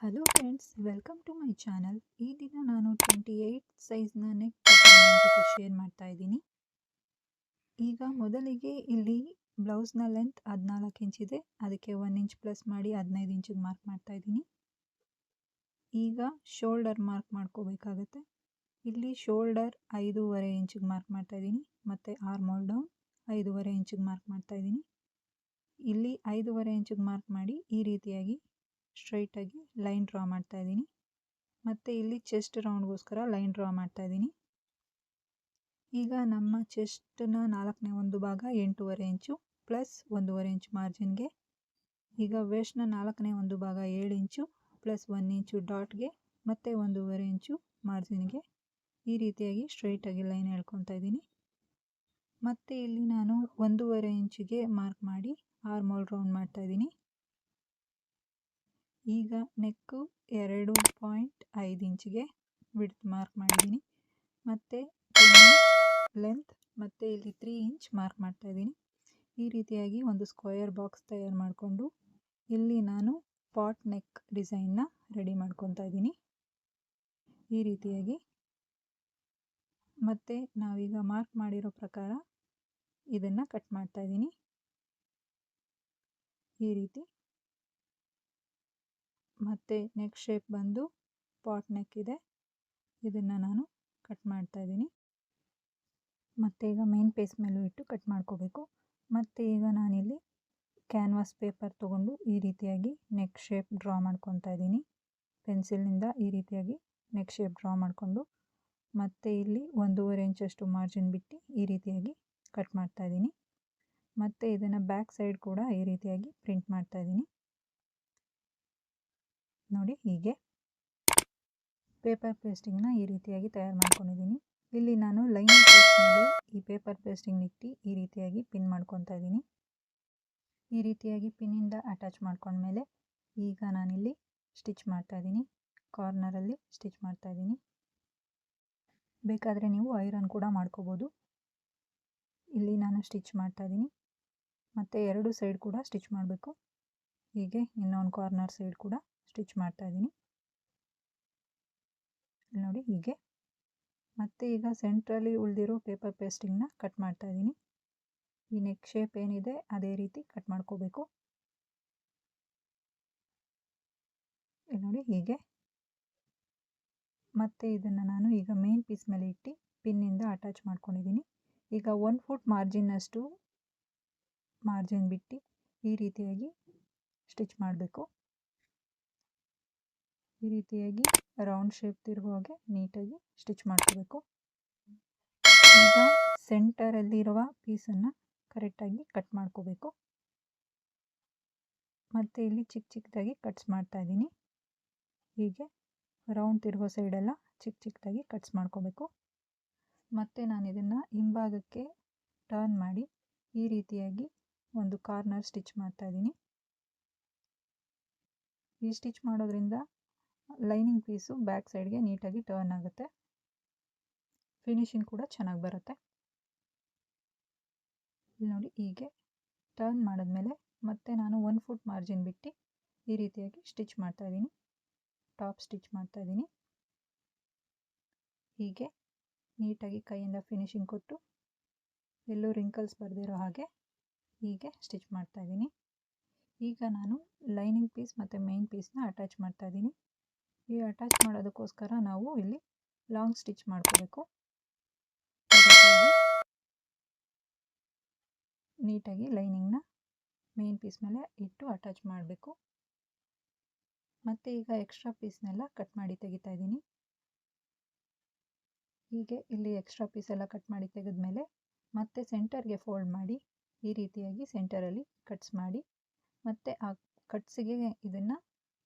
Hello friends, welcome to my channel. ಈ ದಿನ ನಾನು 28 ಸೈಜ್ನ ನೆಕ್ ಪ್ಯಾಟರ್ನ್ ನಿಮ್ಮ ಜೊತೆ ಶೇರ್ ಮಾಡ್ತಾ ಇದ್ದೀನಿ. ಈಗ ಮೊದಲಿಗೆ ಇಲ್ಲಿ ಬ್ಲೌಸ್ನ ಲೆಂತ್ 14 ಇಂಚಿದೆ, ಅದಕ್ಕೆ 1 ಇಂಚ್ ಪ್ಲಸ್ ಮಾಡಿ 15 ಇಂಚಿಗೆ ಮಾರ್ಕ್ ಮಾಡ್ತಾ ಇದ್ದೀನಿ. ಈಗ ಶೋಲ್ಡರ್ ಮಾರ್ಕ್ ಮಾಡ್ಕೋಬೇಕಾಗತ್ತೆ. ಇಲ್ಲಿ ಶೋಲ್ಡರ್ 5.5 ಇಂಚಿಗೆ ಮಾರ್ಕ್ ಮಾಡ್ತಾ ಇದ್ದೀನಿ, ಮತ್ತು ಆರ್ಮ್ ಡೌನ್ 5.5 ಇಂಚಿಗೆ ಮಾರ್ಕ್ ಮಾಡ್ತಾ ಇದ್ದೀನಿ. ಇಲ್ಲಿ 5.5 ಇಂಚಿಗೆ ಮಾರ್ಕ್ ಮಾಡಿ ಈ ರೀತಿಯಾಗಿ ಸ್ಟ್ರೈಟಾಗಿ ಲೈನ್ ಡ್ರಾ ಮಾಡ್ತಾ ಇದ್ದೀನಿ. ಮತ್ತು ಇಲ್ಲಿ ಚೆಸ್ಟ್ ರೌಂಡ್ಗೋಸ್ಕರ ಲೈನ್ ಡ್ರಾ ಮಾಡ್ತಾ ಇದ್ದೀನಿ. ಈಗ ನಮ್ಮ ಚೆಸ್ಟ್ನ 4ನೇ ಒಂದು ಭಾಗ 8.5 ಇಂಚು ಪ್ಲಸ್ 1.5 ಇಂಚು ಮಾರ್ಜಿನ್ಗೆ. ಈಗ ವೇಸ್ಟ್ನ 4ನೇ ಒಂದು ಭಾಗ 7 ಇಂಚು ಪ್ಲಸ್ 1 ಇಂಚು ಡಾಟ್ಗೆ ಮತ್ತು 1.5 ಇಂಚು ಮಾರ್ಜಿನ್ಗೆ ಈ ರೀತಿಯಾಗಿ ಸ್ಟ್ರೈಟಾಗಿ ಲೈನ್ ಎಳ್ಕೊತಾ ಇದ್ದೀನಿ. ಮತ್ತು ಇಲ್ಲಿ ನಾನು 1.5 ಇಂಚಿಗೆ ಮಾರ್ಕ್ ಮಾಡಿ ಆರ್ಮ್ ಹೋಲ್ ರೌಂಡ್ ಮಾಡ್ತಾ ಇದ್ದೀನಿ. ಈಗ ನೆಕ್ಕು 2.5 ಇಂಚಿಗೆ ವಿಡ್ತ್ ಮಾರ್ಕ್ ಮಾಡಿದ್ದೀನಿ, ಮತ್ತು ಲೆಂತ್ ಮತ್ತು ಇಲ್ಲಿ 3 ಇಂಚ್ ಮಾರ್ಕ್ ಮಾಡ್ತಾ ಇದ್ದೀನಿ. ಈ ರೀತಿಯಾಗಿ ಒಂದು ಸ್ಕ್ವೇರ್ ಬಾಕ್ಸ್ ತಯಾರು ಮಾಡಿಕೊಂಡು ಇಲ್ಲಿ ನಾನು ಪಾಟ್ ನೆಕ್ ಡಿಸೈನ್ನ ರೆಡಿ ಮಾಡ್ಕೊತಾ ಇದ್ದೀನಿ ಈ ರೀತಿಯಾಗಿ. ಮತ್ತು ನಾವೀಗ ಮಾರ್ಕ್ ಮಾಡಿರೋ ಪ್ರಕಾರ ಇದನ್ನು ಕಟ್ ಮಾಡ್ತಾ ಇದ್ದೀನಿ ಈ ರೀತಿ. ಮತ್ತು ನೆಕ್ ಶೇಪ್ ಬಂದು ಪಾಟ್ ನೆಕ್ ಇದೆ, ಇದನ್ನು ನಾನು ಕಟ್ ಮಾಡ್ತಾ ಇದ್ದೀನಿ. ಮತ್ತು ಈಗ ಮೇನ್ ಪೀಸ್ ಮೇಲೂ ಇಟ್ಟು ಕಟ್ ಮಾಡ್ಕೋಬೇಕು. ಮತ್ತು ಈಗ ನಾನಿಲ್ಲಿ ಕ್ಯಾನ್ವಾಸ್ ಪೇಪರ್ ತೊಗೊಂಡು ಈ ರೀತಿಯಾಗಿ ನೆಕ್ ಶೇಪ್ ಡ್ರಾ ಮಾಡ್ಕೊತಾ ಇದ್ದೀನಿ. ಪೆನ್ಸಿಲ್ನಿಂದ ಈ ರೀತಿಯಾಗಿ ನೆಕ್ ಶೇಪ್ ಡ್ರಾ ಮಾಡಿಕೊಂಡು ಮತ್ತು ಇಲ್ಲಿ 1.5 ಇಂಚಷ್ಟು ಮಾರ್ಜಿನ್ ಬಿಟ್ಟು ಈ ರೀತಿಯಾಗಿ ಕಟ್ ಮಾಡ್ತಾ ಇದ್ದೀನಿ. ಮತ್ತು ಇದನ್ನು ಬ್ಯಾಕ್ ಸೈಡ್ ಕೂಡ ಈ ರೀತಿಯಾಗಿ ಪ್ರಿಂಟ್ ಮಾಡ್ತಾ ಇದ್ದೀನಿ ನೋಡಿ. ಹೀಗೆ ಪೇಪರ್ ಪೇಸ್ಟಿಂಗ್ನ ಈ ರೀತಿಯಾಗಿ ತಯಾರು ಮಾಡ್ಕೊಂಡಿದ್ದೀನಿ. ಇಲ್ಲಿ ನಾನು ಲೈನಿಂಗ್ ಪೀಸ್ ಮೇಲೆ ಈ ಪೇಪರ್ ಪೇಸ್ಟಿಂಗ್ ಇಟ್ಟು ಈ ರೀತಿಯಾಗಿ ಪಿನ್ ಮಾಡ್ಕೊತಾ ಇದ್ದೀನಿ. ಈ ರೀತಿಯಾಗಿ ಪಿನ್ನಿಂದ ಅಟ್ಯಾಚ್ ಮಾಡ್ಕೊಂಡ್ಮೇಲೆ ಈಗ ನಾನಿಲ್ಲಿ ಸ್ಟಿಚ್ ಮಾಡ್ತಾ ಇದ್ದೀನಿ. ಕಾರ್ನರಲ್ಲಿ ಸ್ಟಿಚ್ ಮಾಡ್ತಾ ಇದ್ದೀನಿ. ಬೇಕಾದರೆ ನೀವು ಐರನ್ ಕೂಡ ಮಾಡ್ಕೋಬೋದು. ಇಲ್ಲಿ ನಾನು ಸ್ಟಿಚ್ ಮಾಡ್ತಾ ಇದ್ದೀನಿ ಮತ್ತು ಎರಡು ಸೈಡ್ ಕೂಡ ಸ್ಟಿಚ್ ಮಾಡಬೇಕು. ಹೀಗೆ ಇನ್ನೊಂದು ಕಾರ್ನರ್ ಸೈಡ್ ಕೂಡ ಸ್ಟಿಚ್ ಮಾಡ್ತಾ ಇದ್ದೀನಿ ನೋಡಿ ಹೀಗೆ. ಮತ್ತು ಈಗ ಸೆಂಟ್ರಲ್ಲಿ ಉಳಿದಿರೋ ಪೇಪರ್ ಪೇಸ್ಟಿಂಗ್ನ ಕಟ್ ಮಾಡ್ತಾ ಇದ್ದೀನಿ. ಈ ನೆಕ್ ಶೇಪ್ ಏನಿದೆ ಅದೇ ರೀತಿ ಕಟ್ ಮಾಡ್ಕೋಬೇಕು ನೋಡಿ ಹೀಗೆ. ಮತ್ತು ಇದನ್ನು ನಾನು ಈಗ ಮೇನ್ ಪೀಸ್ ಮೇಲೆ ಇಟ್ಟು ಪಿನ್ನಿಂದ ಅಟ್ಯಾಚ್ ಮಾಡ್ಕೊಂಡಿದ್ದೀನಿ. ಈಗ 1 ಫುಟ್ ಮಾರ್ಜಿನ್ನಷ್ಟು ಮಾರ್ಜಿನ್ ಬಿಟ್ಟು ಈ ರೀತಿಯಾಗಿ ಸ್ಟಿಚ್ ಮಾಡಬೇಕು. ಈ ರೀತಿಯಾಗಿ ರೌಂಡ್ ಶೇಪ್ ತಿರುಗೋ ಹಾಗೆ ನೀಟಾಗಿ ಸ್ಟಿಚ್ ಮಾಡ್ಕೋಬೇಕು. ಈಗ ಸೆಂಟರಲ್ಲಿರುವ ಪೀಸನ್ನು ಕರೆಕ್ಟಾಗಿ ಕಟ್ ಮಾಡ್ಕೋಬೇಕು. ಮತ್ತು ಇಲ್ಲಿ ಚಿಕ್ಕ ಚಿಕ್ಕದಾಗಿ ಕಟ್ಸ್ ಮಾಡ್ತಾ ಇದ್ದೀನಿ. ಹೀಗೆ ರೌಂಡ್ ತಿರುಗೋ ಸೈಡೆಲ್ಲ ಚಿಕ್ಕ ಚಿಕ್ಕದಾಗಿ ಕಟ್ಸ್ ಮಾಡ್ಕೋಬೇಕು. ಮತ್ತು ನಾನು ಇದನ್ನು ಹಿಂಭಾಗಕ್ಕೆ ಟರ್ನ್ ಮಾಡಿ ಈ ರೀತಿಯಾಗಿ ಒಂದು ಕಾರ್ನರ್ ಸ್ಟಿಚ್ ಮಾಡ್ತಾ ಇದ್ದೀನಿ. ಈ ಸ್ಟಿಚ್ ಮಾಡೋದ್ರಿಂದ ಲೈನಿಂಗ್ ಪೀಸು ಬ್ಯಾಕ್ ಸೈಡ್ಗೆ ನೀಟಾಗಿ ಟರ್ನ್ ಆಗುತ್ತೆ, ಫಿನಿಶಿಂಗ್ ಕೂಡ ಚೆನ್ನಾಗಿ ಬರುತ್ತೆ. ಇಲ್ಲಿ ನೋಡಿ ಹೀಗೆ ಟರ್ನ್ ಮಾಡಿದ್ಮೇಲೆ ಮತ್ತೆ ನಾನು 1 ಫುಟ್ ಮಾರ್ಜಿನ್ ಬಿಟ್ಟು ಈ ರೀತಿಯಾಗಿ ಸ್ಟಿಚ್ ಮಾಡ್ತಾ ಇದ್ದೀನಿ. ಟಾಪ್ ಸ್ಟಿಚ್ ಮಾಡ್ತಾ ಇದ್ದೀನಿ. ಹೀಗೆ ನೀಟಾಗಿ ಕೈಯಿಂದ ಫಿನಿಶಿಂಗ್ ಕೊಟ್ಟು ಎಲ್ಲೂ ರಿಂಕಲ್ಸ್ ಬರದಿರೋ ಹಾಗೆ ಹೀಗೆ ಸ್ಟಿಚ್ ಮಾಡ್ತಾ ಇದ್ದೀನಿ. ಈಗ ನಾನು ಲೈನಿಂಗ್ ಪೀಸ್ ಮತ್ತು ಮೇನ್ ಪೀಸ್ನ ಅಟ್ಯಾಚ್ ಮಾಡ್ತಾ ಇದ್ದೀನಿ. ಈ ಅಟ್ಯಾಚ್ ಮಾಡೋದಕ್ಕೋಸ್ಕರ ನಾವು ಇಲ್ಲಿ ಲಾಂಗ್ ಸ್ಟಿಚ್ ಮಾಡ್ಕೋಬೇಕು. ನೀಟಾಗಿ ಲೈನಿಂಗ್ನ ಮೇನ್ ಪೀಸ್ ಮೇಲೆ ಇಟ್ಟು ಅಟ್ಯಾಚ್ ಮಾಡಬೇಕು. ಮತ್ತು ಈಗ ಎಕ್ಸ್ಟ್ರಾ ಪೀಸ್ನೆಲ್ಲ ಕಟ್ ಮಾಡಿ ತೆಗಿತಾ ಇದ್ದೀನಿ. ಹೀಗೆ ಇಲ್ಲಿ ಎಕ್ಸ್ಟ್ರಾ ಪೀಸ್ ಎಲ್ಲ ಕಟ್ ಮಾಡಿ ತೆಗೆದ್ಮೇಲೆ ಮತ್ತೆ ಸೆಂಟರ್ಗೆ ಫೋಲ್ಡ್ ಮಾಡಿ ಈ ರೀತಿಯಾಗಿ ಸೆಂಟರಲ್ಲಿ ಕಟ್ಸ್ ಮಾಡಿ ಮತ್ತು ಆ ಕಟ್ಸಿಗೆ ಇದನ್ನು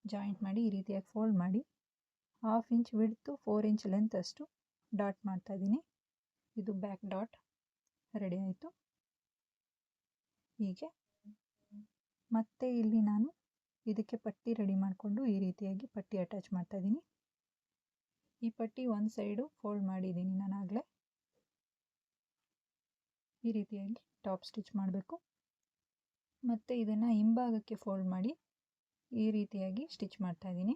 ಜಾಯಿಂಟ್ ಮಾಡಿ ಈ ರೀತಿಯಾಗಿ ಫೋಲ್ಡ್ ಮಾಡಿ 1/2 ಇಂಚ್ ವಿಡ್ತು 4 ಇಂಚ್ ಲೆಂತ್ ಅಷ್ಟು ಡಾಟ್ ಮಾಡ್ತಾ ಇದ್ದೀನಿ. ಇದು ಬ್ಯಾಕ್ ಡಾಟ್ ರೆಡಿ ಆಯಿತು ಹೀಗೆ. ಮತ್ತು ಇಲ್ಲಿ ನಾನು ಇದಕ್ಕೆ ಪಟ್ಟಿ ರೆಡಿ ಮಾಡಿಕೊಂಡು ಈ ರೀತಿಯಾಗಿ ಪಟ್ಟಿ ಅಟ್ಯಾಚ್ ಮಾಡ್ತಾ ಇದ್ದೀನಿ. ಈ ಪಟ್ಟಿ ಒಂದು ಸೈಡು ಫೋಲ್ಡ್ ಮಾಡಿದ್ದೀನಿ ನಾನು ಆಗಲೇ. ಈ ರೀತಿಯಾಗಿ ಟಾಪ್ ಸ್ಟಿಚ್ ಮಾಡಬೇಕು. ಮತ್ತು ಇದನ್ನು ಹಿಂಭಾಗಕ್ಕೆ ಫೋಲ್ಡ್ ಮಾಡಿ ಈ ರೀತಿಯಾಗಿ ಸ್ಟಿಚ್ ಮಾಡ್ತಾ ಇದ್ದೀನಿ.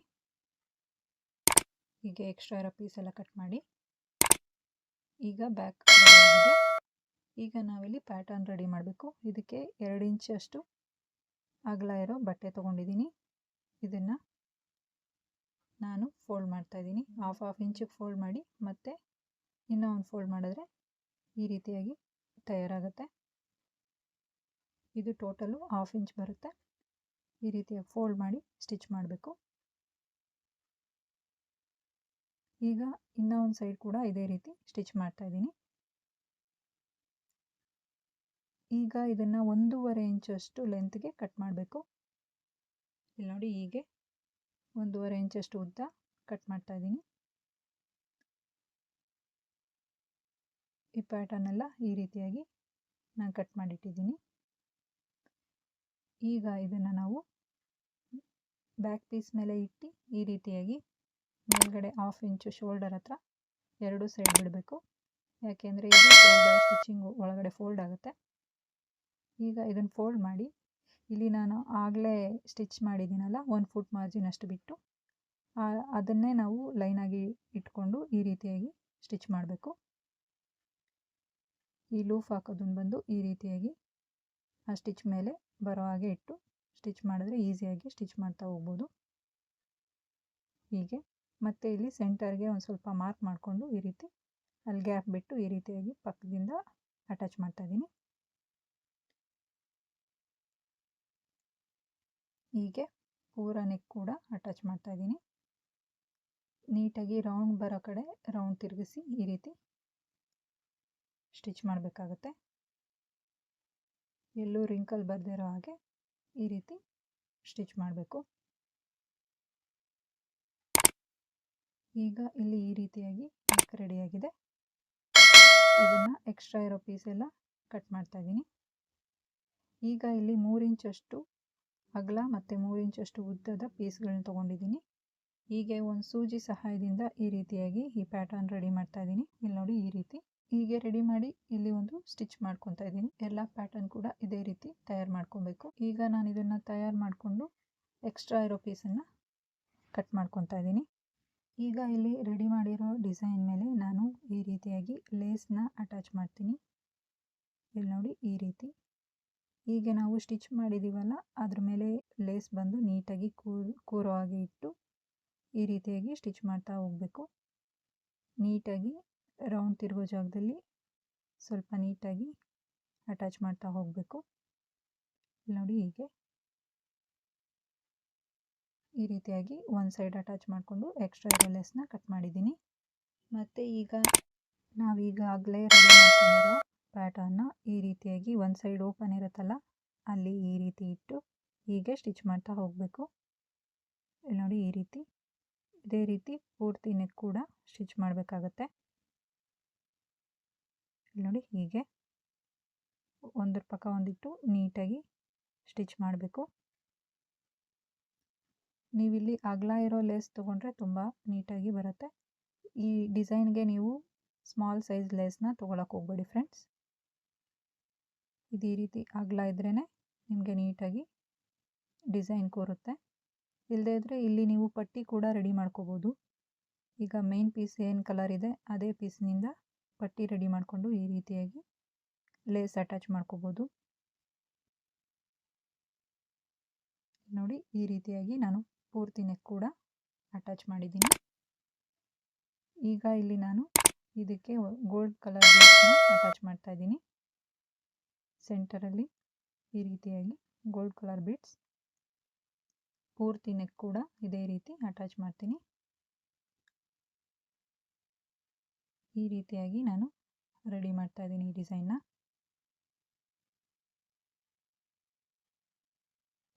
ಹೀಗೆ ಎಕ್ಸ್ಟ್ರಾ ಇರೋ ಪೀಸ್ ಎಲ್ಲ ಕಟ್ ಮಾಡಿ ಈಗ ಬ್ಯಾಕ್ ರೆಡಿಯಾಗಿದೆ. ಈಗ ನಾವಿಲ್ಲಿ ಪ್ಯಾಟರ್ನ್ ರೆಡಿ ಮಾಡಬೇಕು. ಇದಕ್ಕೆ 2 ಇಂಚಷ್ಟು ಅಗಲ ಇರೋ ಬಟ್ಟೆ ತೊಗೊಂಡಿದ್ದೀನಿ. ಇದನ್ನು ನಾನು ಫೋಲ್ಡ್ ಮಾಡ್ತಾ ಇದ್ದೀನಿ. ಹಾಫ್ ಇಂಚಿಗೆ ಫೋಲ್ಡ್ ಮಾಡಿ ಮತ್ತೆ ಇನ್ನೂ ಒಂದು ಫೋಲ್ಡ್ ಮಾಡಿದ್ರೆ ಈ ರೀತಿಯಾಗಿ ತಯಾರಾಗುತ್ತೆ. ಇದು ಟೋಟಲು ಹಾಫ್ ಇಂಚ್ ಬರುತ್ತೆ. ಈ ರೀತಿಯಾಗಿ ಫೋಲ್ಡ್ ಮಾಡಿ ಸ್ಟಿಚ್ ಮಾಡಬೇಕು. ಈಗ ಇನ್ನೂ ಒಂದು ಸೈಡ್ ಕೂಡ ಇದೇ ರೀತಿ ಸ್ಟಿಚ್ ಮಾಡ್ತಾ ಇದ್ದೀನಿ. ಈಗ ಇದನ್ನು 1.5 ಇಂಚಷ್ಟು ಲೆಂತ್ಗೆ ಕಟ್ ಮಾಡಬೇಕು. ಇಲ್ಲಿ ನೋಡಿ, ಹೀಗೆ 1.5 ಇಂಚಷ್ಟು ಉದ್ದ ಕಟ್ ಮಾಡ್ತಾ ಇದ್ದೀನಿ. ಈ ಪ್ಯಾಟರ್ನ್ ಎಲ್ಲ ಈ ರೀತಿಯಾಗಿ ನಾನು ಕಟ್ ಮಾಡಿಟ್ಟಿದ್ದೀನಿ. ಈಗ ಇದನ್ನು ನಾವು ಬ್ಯಾಕ್ ಪೀಸ್ ಮೇಲೆ ಇಟ್ಟು ಈ ರೀತಿಯಾಗಿ ಮೇಲ್ಗಡೆ ಹಾಫ್ ಇಂಚು ಶೋಲ್ಡರ್ ಹತ್ರ 2 ಸೈಡ್ ಬಿಡಬೇಕು. ಯಾಕೆಂದರೆ ಇದು ಶೋಲ್ಡರ್ ಸ್ಟಿಚಿಂಗು ಒಳಗಡೆ ಫೋಲ್ಡ್ ಆಗುತ್ತೆ. ಈಗ ಇದನ್ನು ಫೋಲ್ಡ್ ಮಾಡಿ ಇಲ್ಲಿ ನಾನು ಆಗಲೇ ಸ್ಟಿಚ್ ಮಾಡಿದ್ದೀನಲ್ಲ 1 ಫುಟ್ ಮಾರ್ಜಿನ್ ಅಷ್ಟು ಬಿಟ್ಟು ಅದನ್ನೇ ನಾವು ಲೈನಾಗಿ ಇಟ್ಕೊಂಡು ಈ ರೀತಿಯಾಗಿ ಸ್ಟಿಚ್ ಮಾಡಬೇಕು. ಈ ಲೂಫ್ ಹಾಕೋದನ್ನು ಬಂದು ಈ ರೀತಿಯಾಗಿ ಆ ಸ್ಟಿಚ್ ಮೇಲೆ ಬರೋ ಹಾಗೆ ಇಟ್ಟು ಸ್ಟಿಚ್ ಮಾಡಿದ್ರೆ ಈಸಿಯಾಗಿ ಸ್ಟಿಚ್ ಮಾಡ್ತಾ ಹೋಗ್ಬೋದು. ಹೀಗೆ ಮತ್ತೆ ಇಲ್ಲಿ ಸೆಂಟರ್ಗೆ ಒಂದು ಸ್ವಲ್ಪ ಮಾರ್ಕ್ ಮಾಡಿಕೊಂಡು ಈ ರೀತಿ ಅಲ್ಲಿ ಗ್ಯಾಪ್ ಬಿಟ್ಟು ಈ ರೀತಿಯಾಗಿ ಪಕ್ಕದಿಂದ ಅಟ್ಯಾಚ್ ಮಾಡ್ತಾ ಇದ್ದೀನಿ. ಹೀಗೆ ಪೂರ ನೆಕ್ ಕೂಡ ಅಟ್ಯಾಚ್ ಮಾಡ್ತಾ ಇದ್ದೀನಿ. ನೀಟಾಗಿ ರೌಂಡ್ ಬರೋ ಕಡೆ ರೌಂಡ್ ತಿರುಗಿಸಿ ಈ ರೀತಿ ಸ್ಟಿಚ್ ಮಾಡಬೇಕಾಗತ್ತೆ. ಎಲ್ಲೂ ರಿಂಕಲ್ ಬರ್ದಿರೋ ಹಾಗೆ ಈ ರೀತಿ ಸ್ಟಿಚ್ ಮಾಡಬೇಕು. ಈಗ ಇಲ್ಲಿ ಈ ರೀತಿಯಾಗಿ ನೆಕ್ ರೆಡಿಯಾಗಿದೆ. ಇದನ್ನು ಎಕ್ಸ್ಟ್ರಾ ಇರೋ ಪೀಸ್ ಎಲ್ಲ ಕಟ್ ಮಾಡ್ತಾ ಇದ್ದೀನಿ. ಈಗ ಇಲ್ಲಿ 3 ಇಂಚಷ್ಟು ಅಗಲ ಮತ್ತು 3 ಇಂಚಷ್ಟು ಉದ್ದದ ಪೀಸ್ಗಳನ್ನ ತೊಗೊಂಡಿದ್ದೀನಿ. ಹೀಗೆ ಒಂದು ಸೂಜಿ ಸಹಾಯದಿಂದ ಈ ರೀತಿಯಾಗಿ ಈ ಪ್ಯಾಟರ್ನ್ ರೆಡಿ ಮಾಡ್ತಾ ಇದ್ದೀನಿ. ಇಲ್ಲಿ ನೋಡಿ, ಈ ರೀತಿ ಹೀಗೆ ರೆಡಿ ಮಾಡಿ ಇಲ್ಲಿ ಒಂದು ಸ್ಟಿಚ್ ಮಾಡ್ಕೊತಾ ಇದ್ದೀನಿ. ಎಲ್ಲ ಪ್ಯಾಟರ್ನ್ ಕೂಡ ಇದೇ ರೀತಿ ತಯಾರು ಮಾಡ್ಕೊಬೇಕು. ಈಗ ನಾನು ಇದನ್ನು ತಯಾರು ಮಾಡಿಕೊಂಡು ಎಕ್ಸ್ಟ್ರಾ ಇರೋ ಪೀಸನ್ನು ಕಟ್ ಮಾಡ್ಕೊತಾ ಇದ್ದೀನಿ. ಈಗ ಇಲ್ಲಿ ರೆಡಿ ಮಾಡಿರೋ ಡಿಸೈನ್ ಮೇಲೆ ನಾನು ಈ ರೀತಿಯಾಗಿ ಲೇಸ್ನ ಅಟ್ಯಾಚ್ ಮಾಡ್ತೀನಿ. ಇಲ್ಲಿ ನೋಡಿ, ಈ ರೀತಿ ಹೀಗೆ ನಾವು ಸ್ಟಿಚ್ ಮಾಡಿದ್ದೀವಲ್ಲ ಅದ್ರ ಮೇಲೆ ಲೇಸ್ ಬಂದು ನೀಟಾಗಿ ಕೂರೋ ಹಾಗೆ ಇಟ್ಟು ಈ ರೀತಿಯಾಗಿ ಸ್ಟಿಚ್ ಮಾಡ್ತಾ ಹೋಗಬೇಕು. ನೀಟಾಗಿ ರೌಂಡ್ ತಿರುಗೋ ಜಾಗದಲ್ಲಿ ಸ್ವಲ್ಪ ನೀಟಾಗಿ ಅಟ್ಯಾಚ್ ಮಾಡ್ತಾ ಹೋಗಬೇಕು. ನೋಡಿ, ಹೀಗೆ ಈ ರೀತಿಯಾಗಿ ಒಂದು ಸೈಡ್ ಅಟ್ಯಾಚ್ ಮಾಡಿಕೊಂಡು ಎಕ್ಸ್ಟ್ರಾ ಇರೋ ಲೇಸ್ನ ಕಟ್ ಮಾಡಿದ್ದೀನಿ. ಮತ್ತು ಈಗ ನಾವೀಗಾಗಲೇ ರೆಡಿ ಮಾಡ್ಕೊಂಡಿರೋ ಪ್ಯಾಟರ್ನ್ನ ಈ ರೀತಿಯಾಗಿ ಒಂದು ಸೈಡ್ ಓಪನ್ ಇರುತ್ತಲ್ಲ ಅಲ್ಲಿ ಈ ರೀತಿ ಇಟ್ಟು ಹೀಗೆ ಸ್ಟಿಚ್ ಮಾಡ್ತಾ ಹೋಗಬೇಕು. ಇಲ್ಲಿ ನೋಡಿ, ಈ ರೀತಿ ಇದೇ ರೀತಿ ಪೂರ್ತಿ ನೆಕ್ ಕೂಡ ಸ್ಟಿಚ್ ಮಾಡಬೇಕಾಗತ್ತೆ. ಇಲ್ಲಿ ನೋಡಿ, ಹೀಗೆ ಒಂದ್ರ ಪಕ್ಕ ಒಂದಿಟ್ಟು ನೀಟಾಗಿ ಸ್ಟಿಚ್ ಮಾಡಬೇಕು. ನೀವಿಲ್ಲಿ ಅಗಲ ಇರೋ ಲೇಸ್ ತೊಗೊಂಡ್ರೆ ತುಂಬ ನೀಟಾಗಿ ಬರುತ್ತೆ. ಈ ಡಿಸೈನ್ಗೆ ನೀವು ಸ್ಮಾಲ್ ಸೈಜ್ ಲೇಸ್ನ ತೊಗೊಳಕ್ಕೆ ಹೋಗಬೇಡಿ ಫ್ರೆಂಡ್ಸ್. ಇದು ಈ ರೀತಿ ಅಗಲ ಇದ್ರೇ ನಿಮಗೆ ನೀಟಾಗಿ ಡಿಸೈನ್ ಕೂರುತ್ತೆ. ಇಲ್ಲದೇ ಇದ್ದರೆ ಇಲ್ಲಿ ನೀವು ಪಟ್ಟಿ ಕೂಡ ರೆಡಿ ಮಾಡ್ಕೋಬೋದು. ಈಗ ಮೇನ್ ಪೀಸ್ ಏನು ಕಲರ್ ಇದೆ ಅದೇ ಪೀಸ್ನಿಂದ ಪಟ್ಟಿ ರೆಡಿ ಮಾಡಿಕೊಂಡು ಈ ರೀತಿಯಾಗಿ ಲೇಸ್ ಅಟ್ಯಾಚ್ ಮಾಡ್ಕೋಬೋದು. ನೋಡಿ, ಈ ರೀತಿಯಾಗಿ ನಾನು ಪೂರ್ತಿ ನೆಕ್ ಕೂಡ ಅಟ್ಯಾಚ್ ಮಾಡಿದ್ದೀನಿ. ಈಗ ಇಲ್ಲಿ ನಾನು ಇದಕ್ಕೆ ಗೋಲ್ಡ್ ಕಲರ್ ಬೀಡ್ಸ್ನ ಅಟ್ಯಾಚ್ ಮಾಡ್ತಾ ಇದ್ದೀನಿ. ಸೆಂಟರಲ್ಲಿ ಈ ರೀತಿಯಾಗಿ ಗೋಲ್ಡ್ ಕಲರ್ ಬೀಡ್ಸ್ ಪೂರ್ತಿ ನೆಕ್ ಕೂಡ ಇದೇ ರೀತಿ ಅಟ್ಯಾಚ್ ಮಾಡ್ತೀನಿ. ಈ ರೀತಿಯಾಗಿ ನಾನು ರೆಡಿ ಮಾಡ್ತಾ ಇದ್ದೀನಿ ಈ ಡಿಸೈನ್ನ.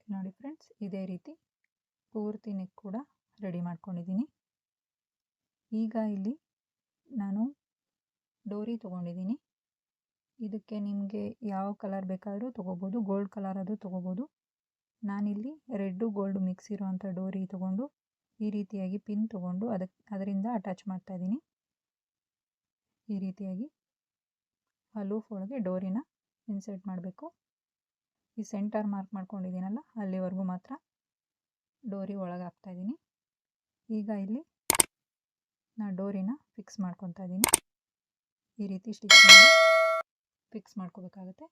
ನೋಡಿ ಫ್ರೆಂಡ್ಸ್, ಇದೇ ರೀತಿ ಪೂರ್ತಿ ನೆಕ್ ಕೂಡ ರೆಡಿ ಮಾಡ್ಕೊಂಡಿದ್ದೀನಿ. ಈಗ ಇಲ್ಲಿ ನಾನು ಡೋರಿ ತೊಗೊಂಡಿದ್ದೀನಿ. ಇದಕ್ಕೆ ನಿಮಗೆ ಯಾವ ಕಲರ್ ಬೇಕಾದರೂ ತೊಗೋಬೋದು, ಗೋಲ್ಡ್ ಕಲರ್ ಆದರೂ ತೊಗೋಬೋದು. ನಾನಿಲ್ಲಿ ರೆಡ್ಡು ಗೋಲ್ಡು ಮಿಕ್ಸ್ ಇರೋವಂಥ ಡೋರಿ ತೊಗೊಂಡು ಈ ರೀತಿಯಾಗಿ ಪಿನ್ ತೊಗೊಂಡು ಅದರಿಂದ ಅಟ್ಯಾಚ್ ಮಾಡ್ತಾ ಇದ್ದೀನಿ. ಈ ರೀತಿಯಾಗಿ ಆ ಲೂಫ್ ಒಳಗೆ ಡೋರಿನ ಇನ್ಸರ್ಟ್ ಮಾಡಬೇಕು. ಈ ಸೆಂಟರ್ ಮಾರ್ಕ್ ಮಾಡ್ಕೊಂಡಿದ್ದೀನಲ್ಲ ಅಲ್ಲಿವರೆಗೂ ಮಾತ್ರ ಡೋರಿ ಒಳಗೆ ಹಾಕ್ತಾ ಇದ್ದೀನಿ. ಈಗ ಇಲ್ಲಿ ನಾನು ಡೋರಿನ ಫಿಕ್ಸ್ ಮಾಡ್ಕೊತಾ ಇದ್ದೀನಿ. ಈ ರೀತಿ ಸ್ಟಿಚ್ ಮಾಡಿ ಫಿಕ್ಸ್ ಮಾಡ್ಕೋಬೇಕಾಗುತ್ತೆ.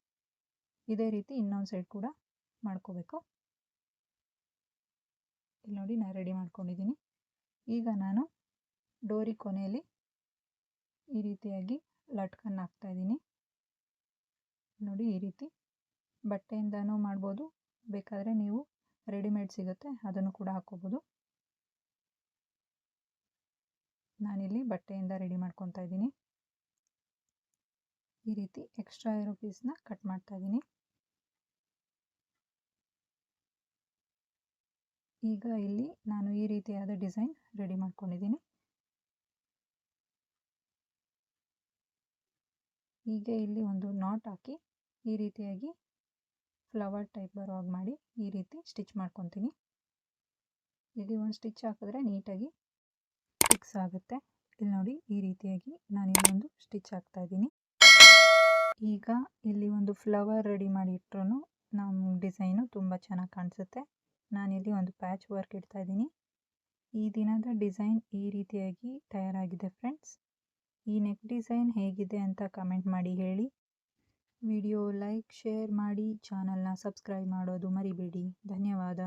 ಇದೇ ರೀತಿ ಇನ್ನೊಂದು ಸೈಡ್ ಕೂಡ ಮಾಡ್ಕೋಬೇಕು. ಇಲ್ಲಿ ನೋಡಿ ನಾನು ರೆಡಿ ಮಾಡ್ಕೊಂಡಿದ್ದೀನಿ. ಈಗ ನಾನು ಡೋರಿ ಕೊನೆಯಲ್ಲಿ ಈ ರೀತಿಯಾಗಿ ಲಟ್ಕನ್ನು ಹಾಕ್ತಾ ಇದ್ದೀನಿ. ನೋಡಿ ಈ ರೀತಿ ಬಟ್ಟೆಯಿಂದನೂ ಮಾಡ್ಬೋದು, ಬೇಕಾದರೆ ನೀವು ರೆಡಿಮೇಡ್ ಸಿಗುತ್ತೆ ಅದನ್ನು ಕೂಡ ಹಾಕ್ಕೋಬೋದು. ನಾನಿಲ್ಲಿ ಬಟ್ಟೆಯಿಂದ ರೆಡಿ ಮಾಡ್ಕೊತಾ ಇದ್ದೀನಿ. ಈ ರೀತಿ ಎಕ್ಸ್ಟ್ರಾ ಇರೋ ಪೀಸ್ನ ಕಟ್ ಮಾಡ್ತಾ ಇದ್ದೀನಿ. ಈಗ ಇಲ್ಲಿ ನಾನು ಈ ರೀತಿಯಾದ ಡಿಸೈನ್ ರೆಡಿ ಮಾಡ್ಕೊಂಡಿದ್ದೀನಿ. ಈಗ ಇಲ್ಲಿ ಒಂದು ನಾಟ್ ಹಾಕಿ ಈ ರೀತಿಯಾಗಿ ಫ್ಲವರ್ ಟೈಪ್ ಬರೋ ಹಾಗೆ ಮಾಡಿ ಈ ರೀತಿ ಸ್ಟಿಚ್ ಮಾಡ್ಕೊತೀನಿ. ಇಲ್ಲಿ ಒಂದು ಸ್ಟಿಚ್ ಹಾಕಿದ್ರೆ ನೀಟಾಗಿ ಫಿಕ್ಸ್ ಆಗುತ್ತೆ. ಇಲ್ಲಿ ನೋಡಿ ಈ ರೀತಿಯಾಗಿ ನಾನು ಇಲ್ಲೊಂದು ಸ್ಟಿಚ್ ಹಾಕ್ತಾ ಇದ್ದೀನಿ. ಈಗ ಇಲ್ಲಿ ಒಂದು ಫ್ಲವರ್ ರೆಡಿ ಮಾಡಿ ಇಟ್ಟರು ನಮ್ಮ ಡಿಸೈನು ತುಂಬ ಚೆನ್ನಾಗಿ ಕಾಣಿಸುತ್ತೆ. ನಾನಿಲ್ಲಿ ಒಂದು ಪ್ಯಾಚ್ ವರ್ಕ್ ಇಡ್ತಾ ಇದ್ದೀನಿ. ಈ ದಿನದ ಡಿಸೈನ್ ಈ ರೀತಿಯಾಗಿ ತಯಾರಾಗಿದೆ ಫ್ರೆಂಡ್ಸ್. ಈ ನೆಕ್ ಡಿಸೈನ್ ಹೇಗಿದೆ ಅಂತ ಕಮೆಂಟ್ ಮಾಡಿ ಹೇಳಿ. ವಿಡಿಯೋ ಲೈಕ್ ಶೇರ್ ಮಾಡಿ, ಚಾನಲ್ನ ಸಬ್ಸ್ಕ್ರೈಬ್ ಮಾಡೋದು ಮರಿಬೇಡಿ. ಧನ್ಯವಾದ.